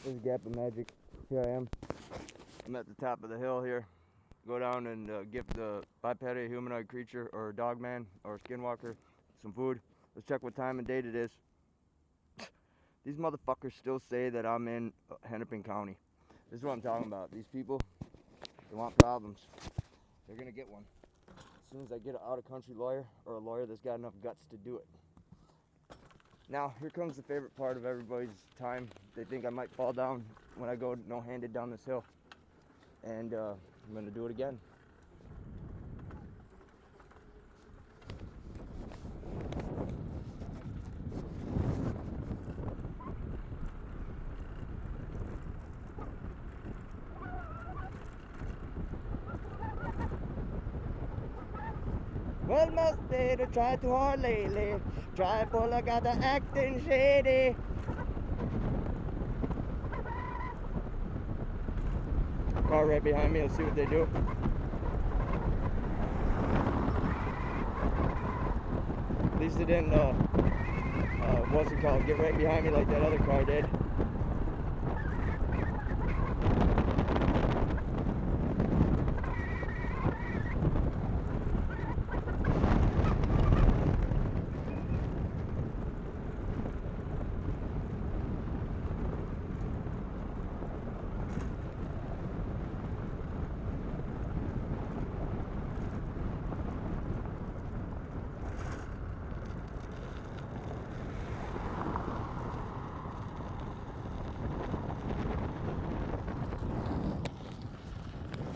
This is GappaMagix. Here I am. I'm at the top of the hill here. Go down and give the bipedal humanoid creature or dog man or skinwalker some food. Let's check what time and date it is. These motherfuckers still say that I'm in Hennepin County. This is what I'm talking about. These people, they want problems. They're gonna get one. As soon as I get an out-of-country lawyer or a lawyer that's got enough guts to do it. Now, here comes the favorite part of everybody's time. They think I might fall down when I go no-handed down this hill. And I'm gonna do it again. Well, must they to try too hard lately. Try full, I got the acting shady. Car right behind me, let's see what they do. At least it didn't, what's it called, get right behind me like that other car did.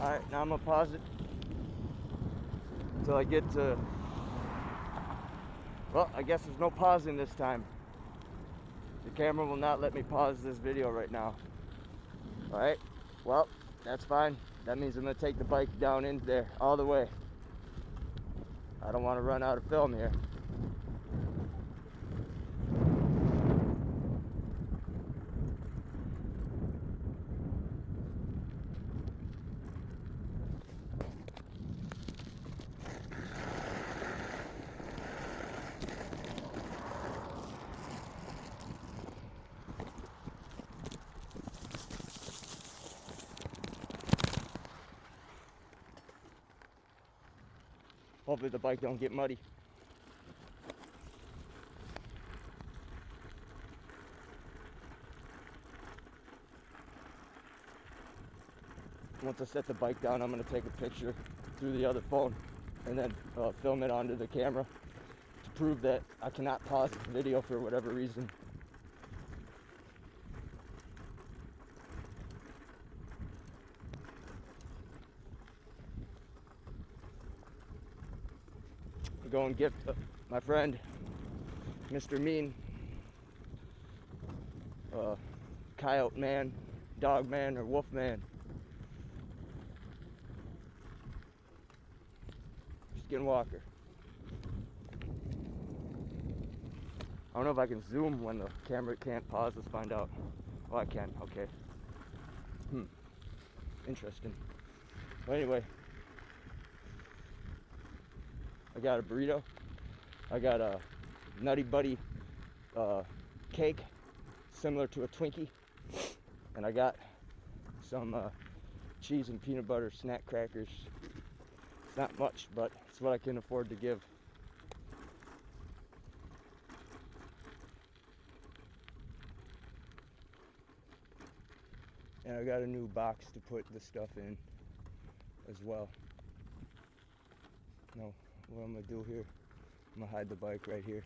Alright, now I'm gonna pause it until I get to, well, I guess there's no pausing this time. The camera will not let me pause this video right now. Alright, well, that's fine. That means I'm gonna take the bike down in there all the way. I don't want to run out of film here. Hopefully the bike don't get muddy. Once I set the bike down, I'm going to take a picture through the other phone and then film it onto the camera to prove that I cannot pause the video for whatever reason. Go and gift my friend Mr. Mean, coyote man, dog man, or wolf man, skinwalker. I don't know if I can zoom when the camera can't pause. Let's find out. Oh, I can. Okay. Interesting. Well, anyway, I got a burrito. I got a Nutty Buddy cake, similar to a Twinkie, and I got some cheese and peanut butter snack crackers. It's not much, but it's what I can afford to give. And I got a new box to put the stuff in as well. No, what I'm gonna do here, I'm gonna hide the bike right here.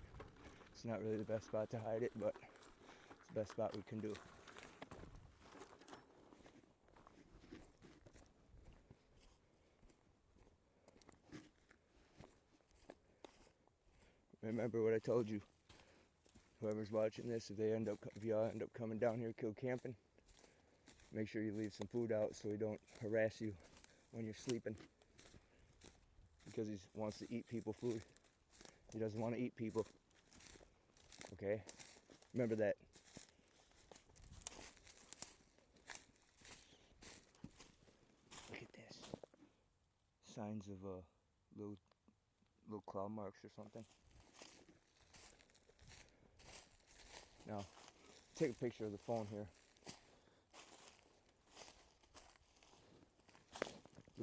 It's not really the best spot to hide it, but it's the best spot we can do. Remember what I told you. Whoever's watching this, if y'all end up coming down here, kill camping, make sure you leave some food out so he don't harass you when you're sleeping. Because he wants to eat people food. He doesn't want to eat people. Okay? Remember that. Look at this. Signs of little claw marks or something. Now, take a picture of the phone here.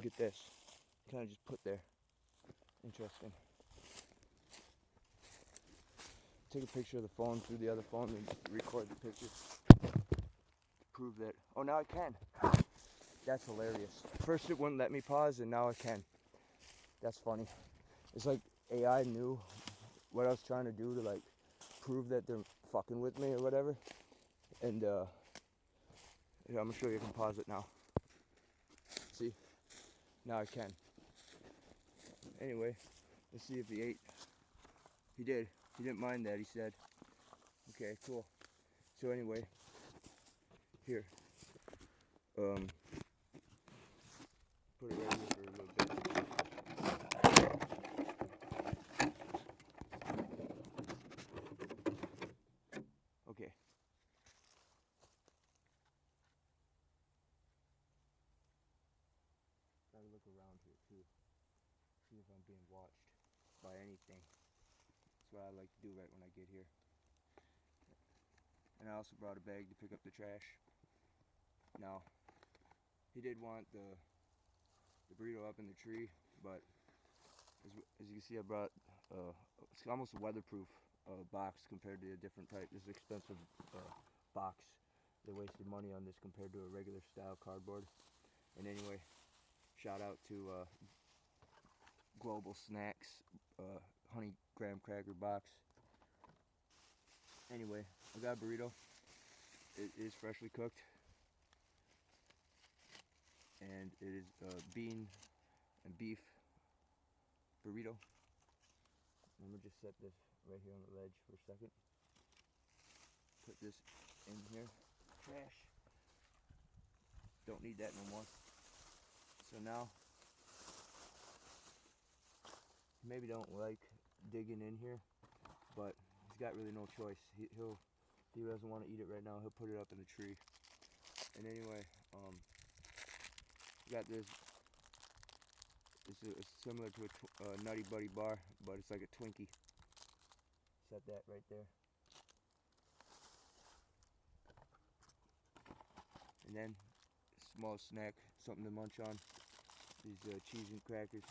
Look at this. Kind of just put there. Interesting. Take a picture of the phone through the other phone and record the picture. Prove that. Oh, now I can. That's hilarious. First it wouldn't let me pause, and now I can. That's funny. It's like AI knew what I was trying to do to like prove that they're fucking with me or whatever. And yeah, I'm gonna show you. I can pause it now. See? Now I can. Anyway, let's see if he ate. He did. He didn't mind that, he said. Okay, cool. So anyway, here. Put it right here for a little bit. Okay. Gotta look around here too. See if I'm being watched by anything. That's what I like to do right when I get here. And I also brought a bag to pick up the trash. Now, he did want the burrito up in the tree, but as you can see, I brought it's almost a weatherproof box compared to a different type. This is an expensive box. They wasted money on this compared to a regular style cardboard. And anyway, shout out to Global Snacks honey graham cracker box. Anyway, I got a burrito. It is freshly cooked, and it is bean and beef burrito. I'm gonna just set this right here on the ledge for a second. Put this in here. Trash. Don't need that no more. So now, maybe don't like digging in here, but he's got really no choice. He doesn't want to eat it right now. He'll put it up in the tree. And anyway, got this. It's similar to a Nutty Buddy bar, but it's like a Twinkie. Set that right there. And then, small snack, something to munch on. These cheese and crackers.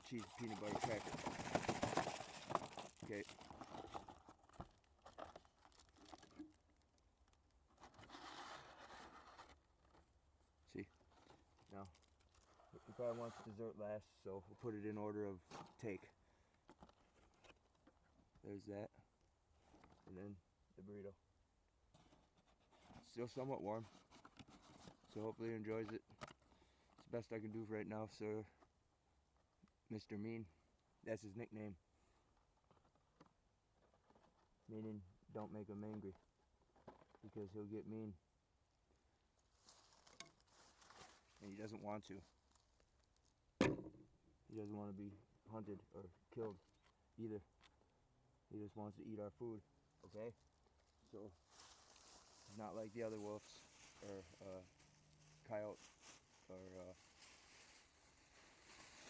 Cheese peanut butter crackers. Okay. See? Now, he probably wants dessert last, so we'll put it in order of take. There's that. And then the burrito. Still somewhat warm, so hopefully he enjoys it. It's the best I can do right now, sir. Mr. Mean. That's his nickname. Meaning, don't make him angry, because he'll get mean. And he doesn't want to. He doesn't want to be hunted or killed either. He just wants to eat our food, okay? So, he's not like the other wolves, or coyote, or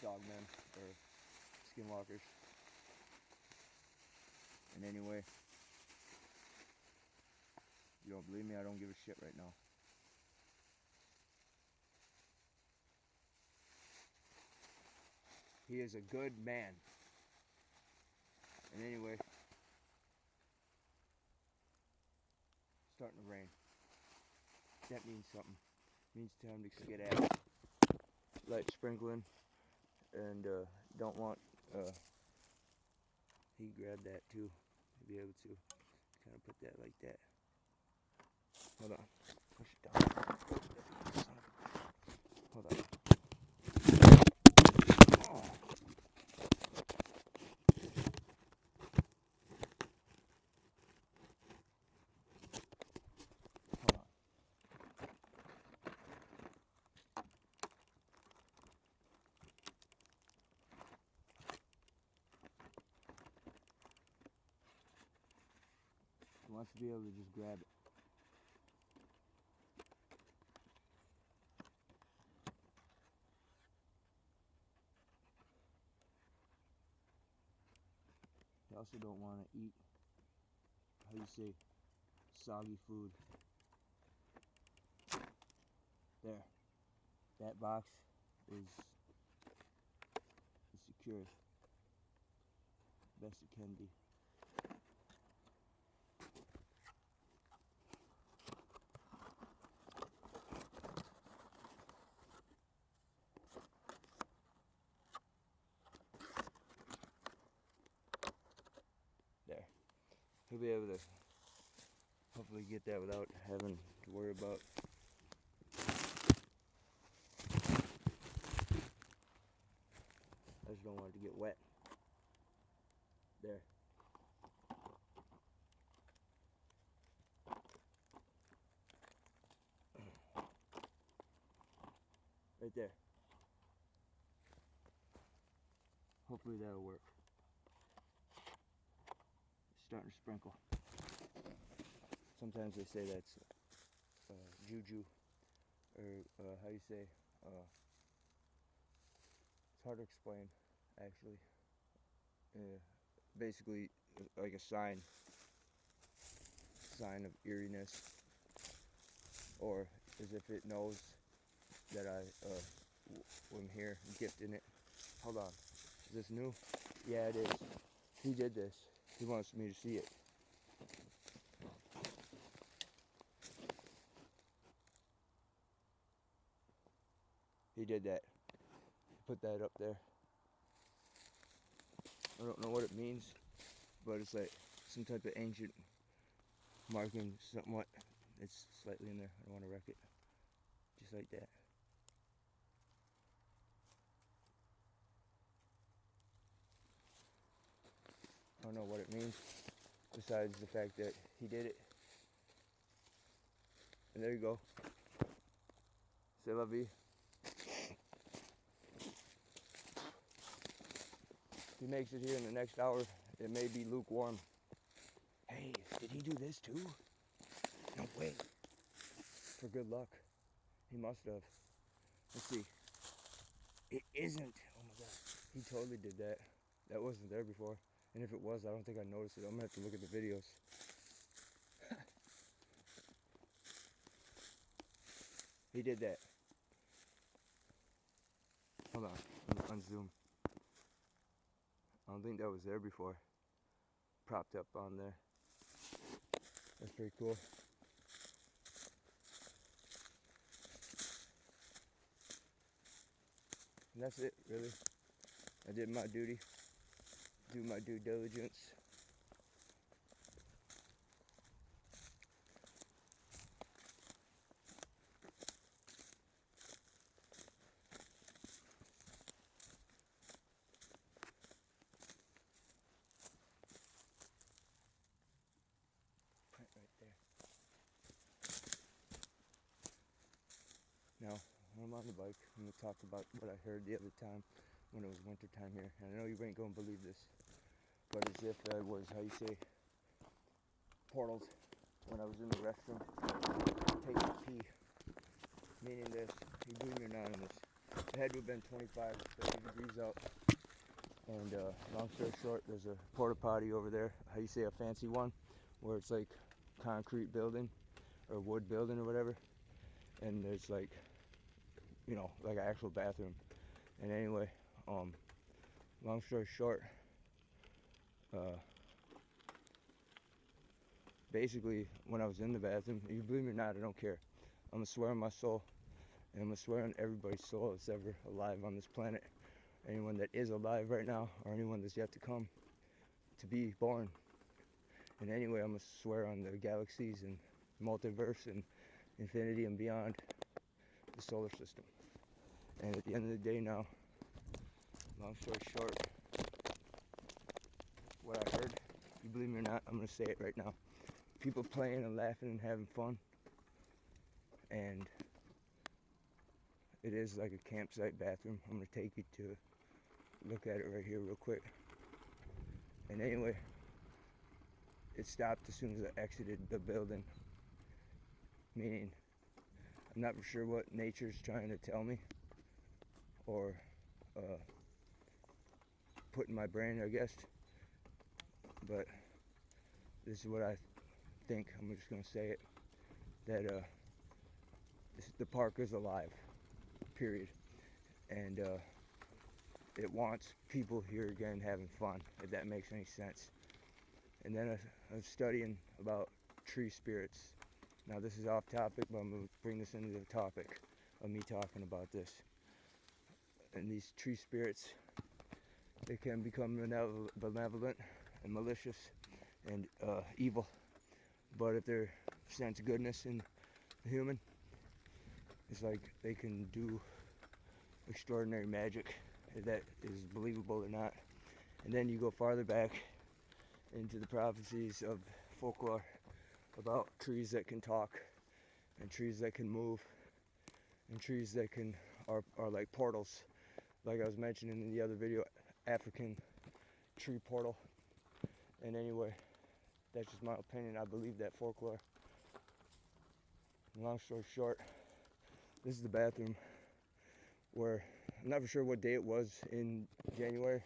dogmen, or skinwalkers. And anyway, you don't believe me? I don't give a shit right now. He is a good man. And anyway, starting to rain. That means something. It means time to skedaddle. Light sprinkling, and don't want. He grabbed that too, to be able to kind of put that like that. Hold on, push it down. Hold on. Oh. He wants to be able to just grab it. They also don't want to eat, how do you say, soggy food. There. that box is secure best it can be. There. He'll be able to hopefully get that without having to worry about I just don't want it to get wet. There. Right there. Hopefully that'll work. It's starting to sprinkle. Sometimes they say that's juju, or how you say, it's hard to explain actually. Basically like a sign of eeriness, or as if it knows that I am here gifting it. Hold on, is this new? Yeah, it is. He did this. He wants me to see it. He did that. Put that up there. I don't know what it means, but it's like some type of ancient marking, somewhat. It's slightly in there. I don't want to wreck it. Just like that. I don't know what it means, besides the fact that he did it. And there you go. C'est la vie. If he makes it here in the next hour, it may be lukewarm. Hey, did he do this too? No way. For good luck. He must have. Let's see. It isn't. Oh my god. He totally did that. That wasn't there before. And if it was, I don't think I noticed it. I'm gonna have to look at the videos. He did that. Hold on. Let me unzoom. I don't think that was there before. Propped up on there. That's pretty cool. And that's it, really. I did my duty. Do my due diligence. Print right there. Now, when I'm on the bike, I'm going to talk about what I heard the other time when it was winter time here. And I know you ain't going to believe this, but as if I was, how you say, portals when I was in the restroom taking a pee. Meaning this, you believe me or not on this, it had to have been 25, 30 degrees out. And long story short, there's a porta potty over there, how you say, a fancy one, where it's like concrete building or wood building or whatever. And there's like, you know, like an actual bathroom. And anyway, long story short, basically when I was in the bathroom, you believe me or not, I don't care. I'm gonna swear on my soul, and I'm gonna swear on everybody's soul that's ever alive on this planet. Anyone that is alive right now, or anyone that's yet to come to be born. And anyway, I'm gonna swear on the galaxies and multiverse and infinity and beyond the solar system. And at the end of the day now, long story short, what I heard, you believe me or not, I'm gonna say it right now. People playing and laughing and having fun. And it is like a campsite bathroom. I'm gonna take you to look at it right here real quick. And anyway, it stopped as soon as I exited the building. Meaning, I'm not for sure what nature's trying to tell me, or put in my brain, I guess. But this is what I think. I'm just gonna say it, that the park is alive. period. And it wants people here again having fun, if that makes any sense. And then I was studying about tree spirits. Now this is off topic, but I'm going to bring this into the topic of me talking about this. And these tree spirits, they can become benevolent and malicious and evil. But if they sense goodness in the human, it's like they can do extraordinary magic, if that is believable or not. And then you go farther back into the prophecies of folklore about trees that can talk, and trees that can move, and trees that are like portals, like I was mentioning in the other video, African tree portal. And anyway, that's just my opinion. I believe that folklore. Long story short, this is the bathroom where I'm not for sure what day it was in January,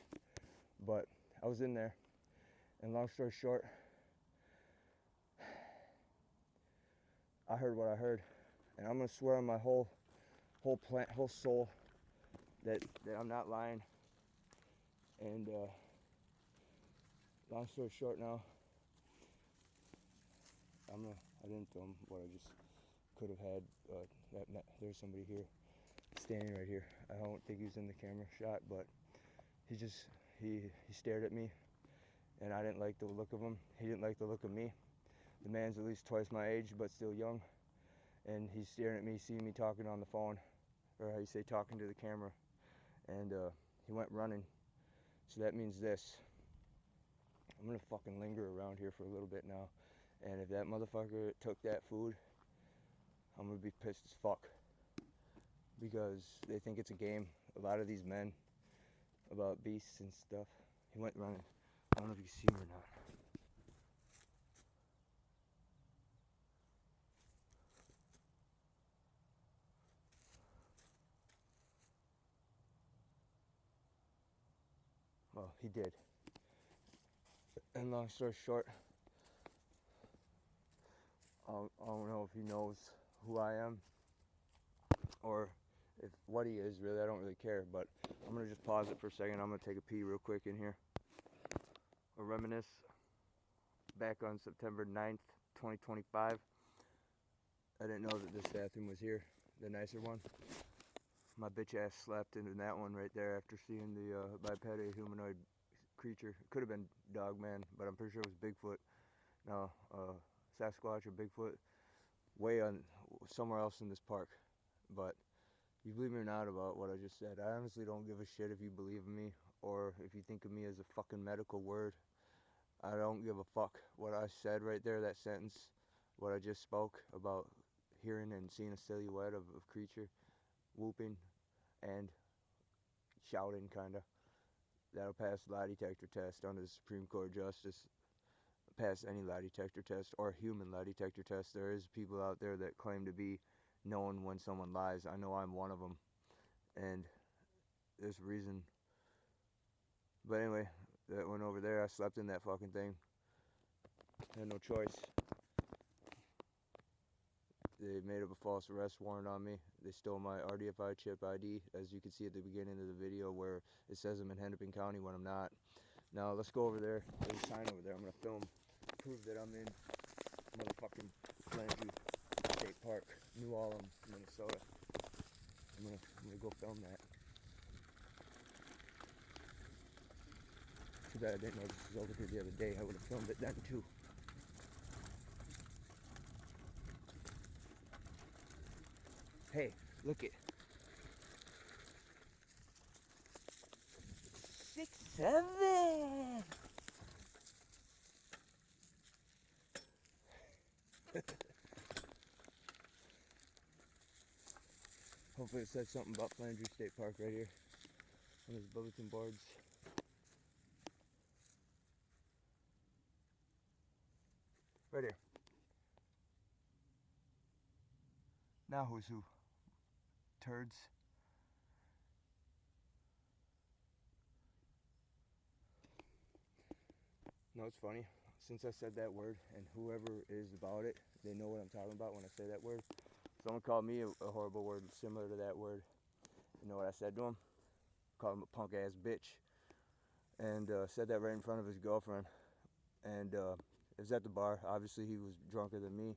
but I was in there. And long story short, I heard what I heard, and I'm gonna swear on my whole soul that I'm not lying. And long story short, now I didn't film what I just could have had. There's somebody here, standing right here. I don't think he was in the camera shot, but he stared at me, and I didn't like the look of him. He didn't like the look of me. The man's at least twice my age, but still young, and he's staring at me, seeing me talking on the phone, or how you say, talking to the camera. And he went running. So that means this: I'm gonna fucking linger around here for a little bit now, and if that motherfucker took that food, I'm gonna be pissed as fuck, because they think it's a game. A lot of these men about beasts and stuff. He went running. I don't know if you can see him or not. Well, he did. And long story short, I don't know if he knows who I am, or if what he is, really. I don't really care, but I'm gonna just pause it for a second. I'm gonna take a pee real quick in here. Or reminisce back on September 9th, 2025. I didn't know that this bathroom was here, the nicer one. My bitch ass slept into that one right there after seeing the bipedal humanoid creature. It could have been Dogman, but I'm pretty sure it was Bigfoot. No, Sasquatch or Bigfoot, way on somewhere else in this park. But you believe me or not about what I just said, I honestly don't give a shit if you believe in me or if you think of me as a fucking medical word. I don't give a fuck. What I said right there, that sentence, what I just spoke about hearing and seeing a silhouette of a creature whooping and shouting, kinda, that'll pass the lie detector test under the Supreme Court justice. Pass any lie detector test or human lie detector test. There is people out there that claim to be knowing when someone lies. I know I'm one of them, and there's a reason. But anyway, that went over there. I slept in that fucking thing. Had no choice. They made up a false arrest warrant on me. They stole my RDFI chip ID, as you can see at the beginning of the video, where it says I'm in Hennepin County when I'm not. Now let's go over there. There's a sign over there. I'm gonna film, prove that I'm in motherfucking Landry State Park, New Ulm, Minnesota. I'm gonna go film that. Too bad I didn't know this was over here the other day. I would have filmed it then too. Hey, look it. 6, 7. Hopefully it says something about Landry State Park right here on these bulletin boards. Right here. Now who's who? Turds. No, it's funny. Since I said that word, and whoever is about it, they know what I'm talking about when I say that word. Someone called me a horrible word similar to that word. You know what I said to him? Called him a punk ass bitch. And said that right in front of his girlfriend. And it was at the bar. Obviously he was drunker than me.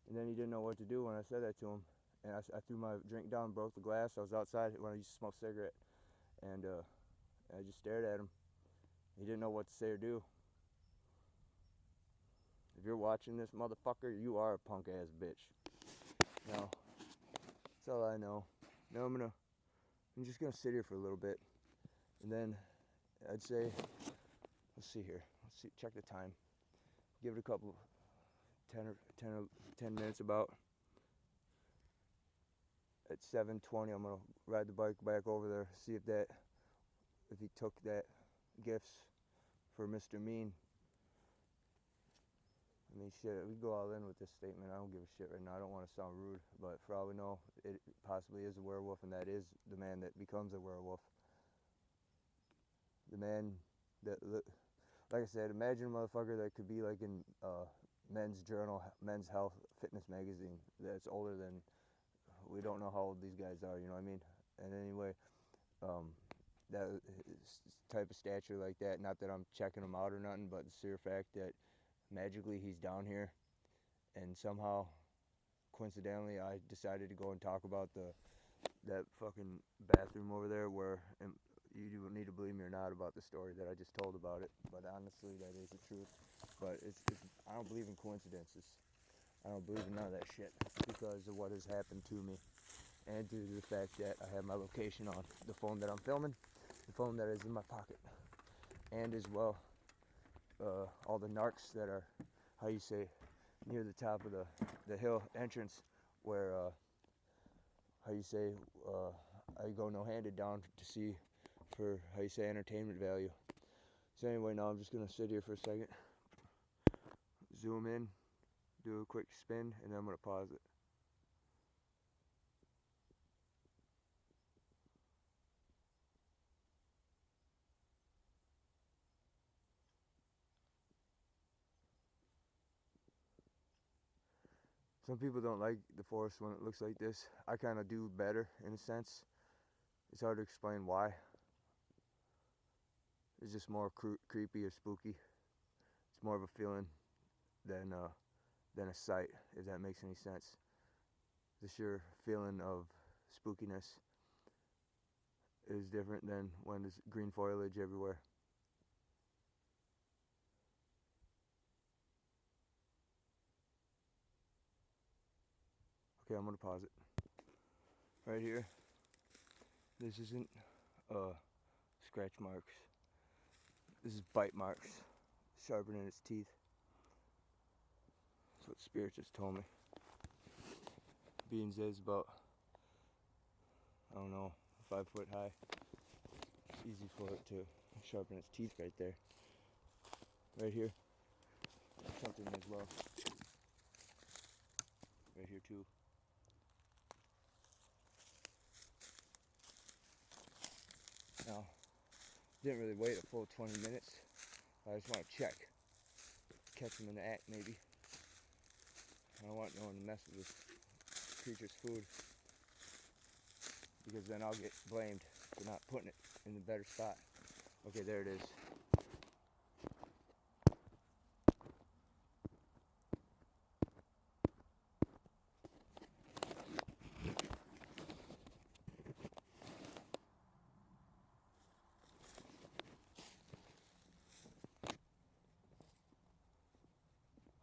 And then he didn't know what to do when I said that to him. And I threw my drink down, broke the glass. I was outside when I used to smoke a cigarette. And I just stared at him. He didn't know what to say or do. If you're watching this, motherfucker, you are a punk ass bitch. Now, that's all I know. Now I'm just gonna sit here for a little bit, and then I'd say, let's see here. Let's see, check the time. Give it a couple, 10 minutes about. At 7:20, I'm gonna ride the bike back over there, see if he took that gifts for Mr. Mean. I mean, shit, we go all in with this statement. I don't give a shit right now. I don't want to sound rude, but for all we know, it possibly is a werewolf, and that is the man that becomes a werewolf. The man that, like I said, imagine a motherfucker that could be like in Men's Journal, Men's Health, Fitness magazine that's older than, we don't know how old these guys are, you know what I mean? And anyway, that type of stature like that, not that I'm checking him out or nothing, but the sheer fact that magically he's down here, and somehow coincidentally I decided to go and talk about that fucking bathroom over there, where, and you need to believe me or not about the story that I just told about it, but honestly that is the truth. But it's I don't believe in coincidences. I don't believe in none of that shit because of what has happened to me, and due to the fact that I have my location on the phone that I'm filming, the phone that is in my pocket, and as well all the narcs that are, how you say, near the top of the hill entrance, where how you say, I go no-handed down to see for, how you say, entertainment value. So anyway, now I'm just gonna sit here for a second, zoom in, do a quick spin, and then I'm gonna pause it. Some people don't like the forest when it looks like this. I kind of do better, in a sense. It's hard to explain why. It's just more creepy or spooky. It's more of a feeling than a sight, if that makes any sense. The sheer feeling of spookiness is different than when there's green foliage everywhere. Okay, I'm gonna pause it. Right here, this isn't scratch marks. This is bite marks, sharpening its teeth. That's what Spirit just told me. Beans is about, I don't know, 5 foot high. It's easy for it to sharpen its teeth right there. Right here, something as well. Right here too. Now, didn't really wait a full 20 minutes. I just want to check, catch them in the act maybe. I don't want no one to mess with this creature's food, because then I'll get blamed for not putting it in the better spot. Okay, there it is.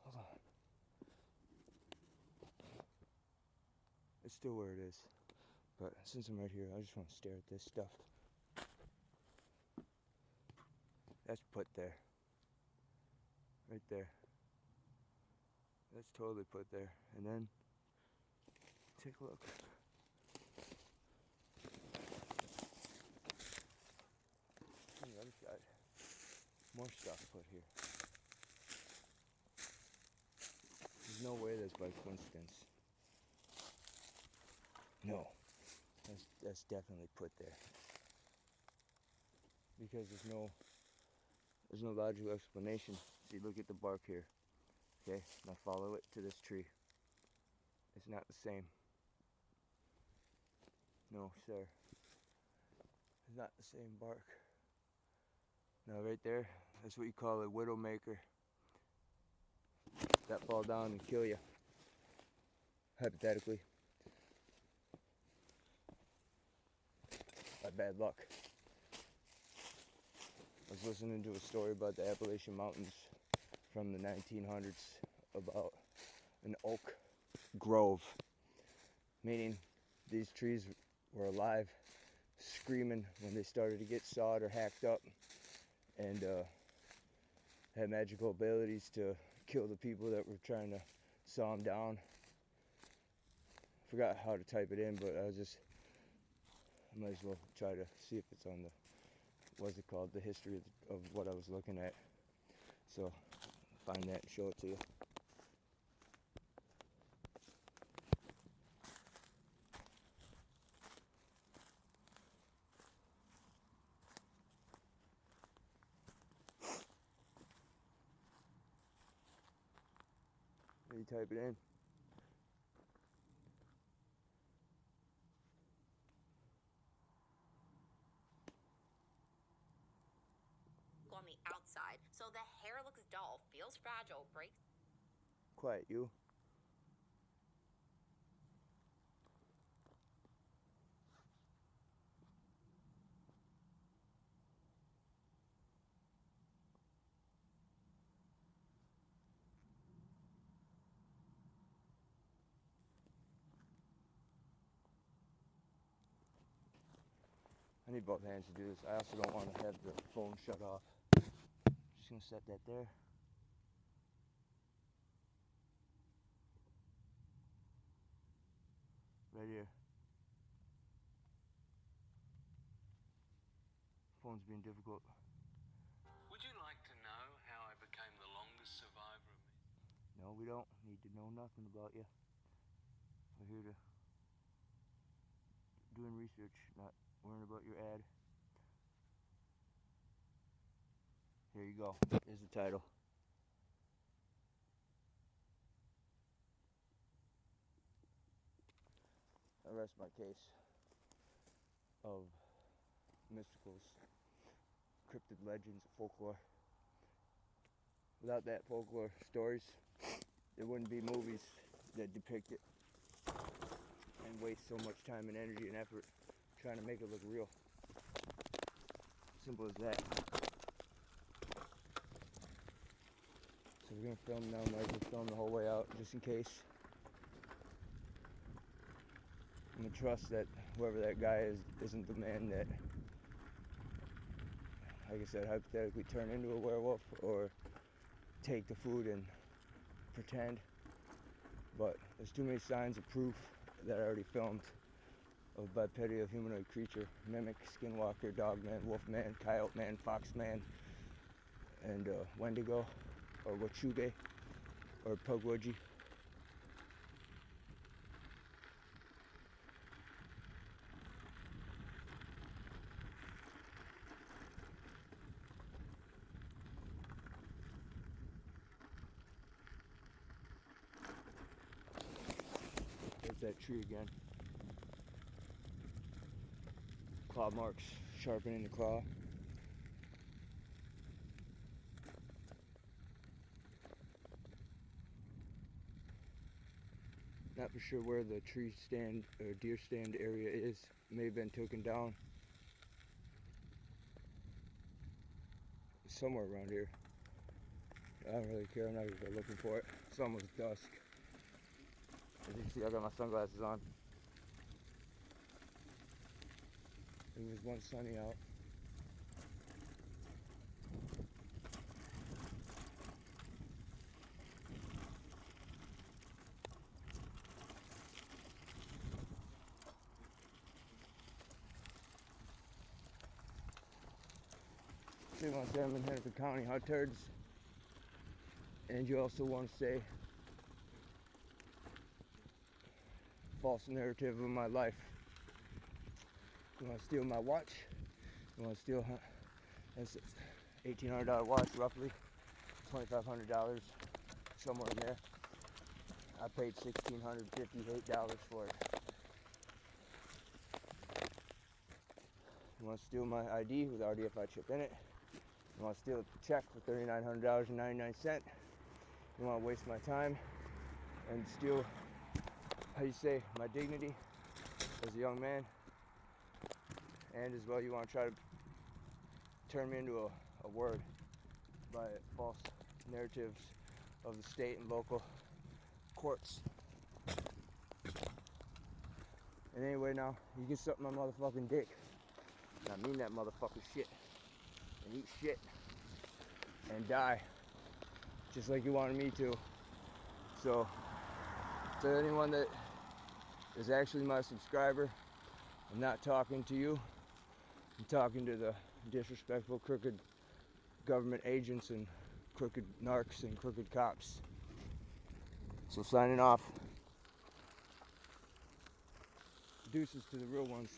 Hold on. It's still where it is. But since I'm right here, I just want to stare at this stuff. That's put there. Right there. That's totally put there. And then, take a look. On the other side, more stuff put here. There's no way that's by coincidence. No, that's definitely put there. Because there's no logical explanation. See, look at the bark here. Okay, now follow it to this tree. It's not the same. No, sir. It's not the same bark. Now right there, that's what you call a widowmaker. That fall down and kill you, hypothetically, by bad luck. I was listening to a story about the Appalachian Mountains from the 1900s about an oak grove, meaning these trees were alive, screaming when they started to get sawed or hacked up, and had magical abilities to kill the people that were trying to saw them down. Forgot how to type it in, but I might as well try to see if it's on the, what's it called, the history of what I was looking at. So find that and show it to you. You type it in. On the outside, so the hair looks dull, feels fragile, breaks. Quiet, you. I need both hands to do this. I also don't want to have the phone shut off. Just gonna set that there. Right here. Phone's being difficult. Would you like to know how I became the longest survivor of me? No, we don't need to know nothing about you. We're here to doing research, not worrying about your ad. Here you go. Here's the title. I rest my case of mysticals, cryptid legends, folklore. Without that folklore stories, there wouldn't be movies that depict it and waste so much time and energy and effort trying to make it look real. Simple as that. So we're gonna film now, might as well film the whole way out just in case. I'm gonna trust that whoever that guy is isn't the man that, like I said, hypothetically turn into a werewolf or take the food and pretend. But there's too many signs of proof that I already filmed of bipedal humanoid creature, mimic, skinwalker, dogman, wolfman, coyote man, foxman, and wendigo, or wachuge, or pugwaji. There's that tree again. Claw marks sharpening the claw. Not for sure where the tree stand or deer stand area is. May have been taken down. Somewhere around here. I don't really care. I'm not even go looking for it. It's almost dusk. As you can see, I got my sunglasses on. It was one sunny out. So you want to say I'm in Hennepin County, hot turds. And you also want to say false narrative of my life. You want to steal my watch? You want to steal, that's $1,800 watch roughly, $2,500, somewhere in there. I paid $1,658 for it. You want to steal my ID with RDFI chip in it. You want to steal a check for $3,900.99. You want to waste my time and steal, how you say, my dignity as a young man. And as well, you want to try to turn me into a word by false narratives of the state and local courts. And anyway, now you can suck my motherfucking dick. I mean that motherfucking shit. And eat shit. And die. Just like you wanted me to. So, to anyone that is actually my subscriber, I'm not talking to you. I'm talking to the disrespectful, crooked government agents and crooked narcs and crooked cops. So signing off. Deuces to the real ones.